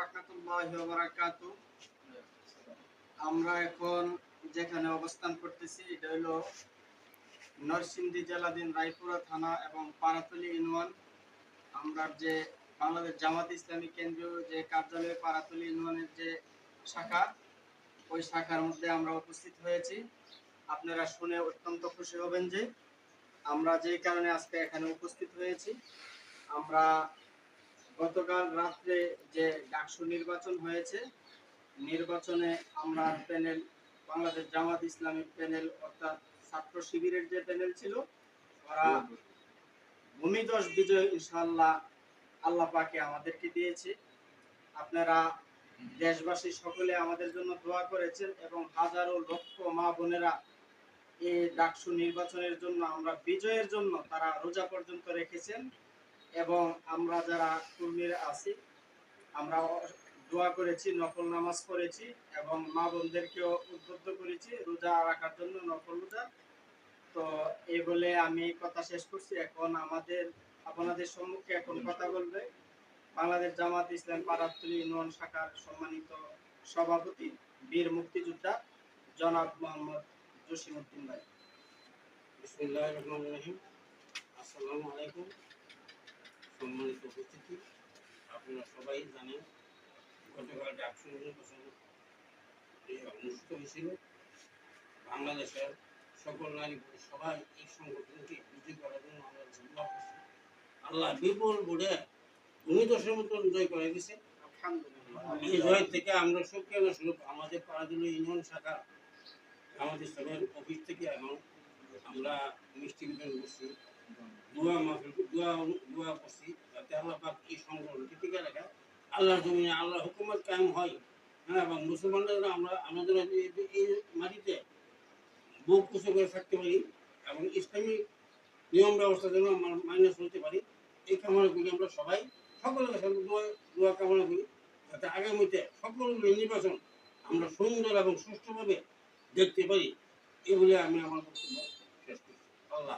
রাহমাতুল্লাহি ওয়া বারাকাতুহু। আমরা এখন যেখানে অবস্থান করতেছি এটা হলো নরসিংদী জেলাধীন রায়পুরা থানা এবং পাড়াতলী ইউনিয়ন। আমরা যে বাংলাদেশ জামাত ইসলামী কেন্দ্রীয় যে কার্যালয় পাড়াতলী ইউনিয়নের যে শাখা, ওই শাখার মধ্যে আমরা উপস্থিত হয়েছি। আপনারা শুনে অত্যন্ত খুশি হবেন যে আমরা যে কারণে আজকে এখানে উপস্থিত হয়েছি, আমরা গতকাল রাত্রে যে ডাকসু নির্বাচন হয়েছে, নির্বাচনে আমরা প্যানেল বাংলাদেশ জামাত ইসলামী প্যানেল অর্থাৎ ছাত্র শিবিরের যে প্যানেল ছিল, ওরা ভূমিধস বিজয় ইনশাআল্লাহ আল্লাহ পাকে আমাদেরকে দিয়েছে। আপনারা দেশবাসী সকলে আমাদের জন্য দোয়া করেছেন এবং হাজারো লক্ষ মা বোনেরা এই ডাকসু নির্বাচনের জন্য আমরা বিজয়ের জন্য তারা রোজা পর্যন্ত রেখেছেন এবং আমরা যারা কর্মীরা আছি আমরা দোয়া করেছি, নফল নামাজ পড়েছি এবং মা বোনদেরকেও উদ্বুদ্ধ করেছি রোজা রাখার জন্য, নফল রোজা। তো এই বলে আমি কথা শেষ করছি। এখন আপনাদের সম্মুখে এখন কথা বলবে বাংলাদেশ জামাত ইসলাম পাড়াতলী ইউনিয়ন শাখার সম্মানিত সভাপতি বীর মুক্তিযোদ্ধা জনাব মোহাম্মদ জসিমউদ্দিন ভাই। বিসমিল্লাহির রহমানির রহিম। আসসালামু আলাইকুম। সম্মানিত উপস্থিতি, আপনারা সবাই জানেন গতকাল ডাকসু নির্বাচন অনুষ্ঠিত হয়েছিল। বাংলাদেশের সকল নারী পুরুষ সবাই এই সংগঠনকে বিজয়ী করার জন্য আমরা দোয়া করছি। আল্লাহ বিপুল ভোটে ভূমিধসের মতন জয় করে দিয়েছে। এই জয় থেকে আমরা সুক্রিয়া স্বরূপ আমাদের পাড়াতলী ইউনিয়ন শাখা আমাদের সবের অফিস থেকে এবং আমরা মিষ্টি বিতরণ করছি, দোয়া করছি যাতে আল্লাহ পাক এই সংগঠনকে টিকে রাখে, আল্লাহর জমিনে আল্লাহ হুকুমত কায়েম হয়। হ্যাঁ, এবং মুসলমানরা আমরা আমাদের এই মাটিতে বুক উঁচু করে থাকতে পারি এবং ইসলামিক নিয়ম ব্যবস্থা যেন আমরা মাইনে চলতে পারি, এই কামনা করি। আমরা সবাই সকলের কাছে দোয়া কামনা করি যাতে আগামীতে সকল নির্বাচন আমরা সুন্দর এবং সুষ্ঠুভাবে দেখতে পারি। এগুলি আমি আমার বক্তব্য শেষ করছি। আল্লাহ।